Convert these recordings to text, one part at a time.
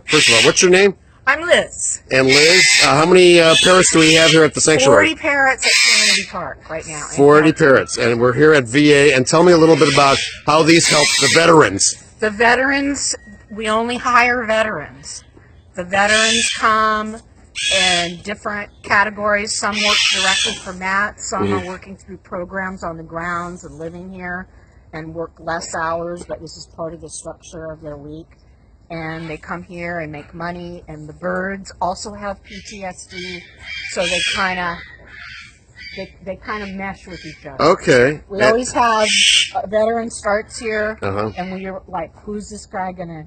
First of all, what's your name? I'm Liz. And Liz, how many parrots do we have here at the sanctuary? 40 parrots at Serenity Park right now. 40 parrots, and we're here at VA. And tell me a little bit about how these help the veterans. The veterans, we only hire veterans. The veterans come in different categories. Some work directly for Matt. Some are working through programs on the grounds and living here and work less hours, but this is part of the structure of their week. And they come here and make money, and the birds also have PTSD, so they kind of mesh with each other. Okay. We always have a veteran starts here, Uh-huh. and we're like, who's this guy gonna,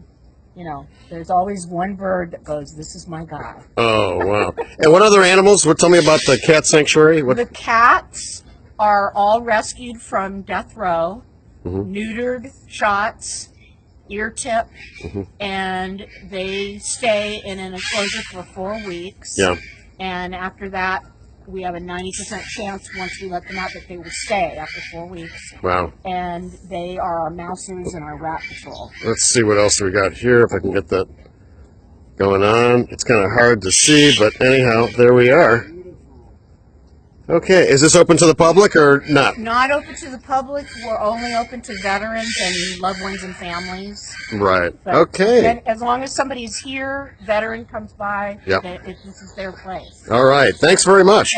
there's always one bird that goes, this is my guy. Oh, wow. And what other animals? Tell me about the cat sanctuary. The cats are all rescued from death row, neutered, shots, ear tip, and they stay in an enclosure for 4 weeks. Yeah. And after that, we have a 90% chance once we let them out that they will stay after 4 weeks. Wow. And they are our mousers and our rat patrol. Let's see what else we got here, if I can get that going on. It's kind of hard to see, but anyhow, there we are. Okay, is this open to the public or not? Not open to the public. We're only open to veterans and loved ones and families. Right. But Okay. as long as somebody's here, veteran comes by, Yep. this is their place. All right. Thanks very much.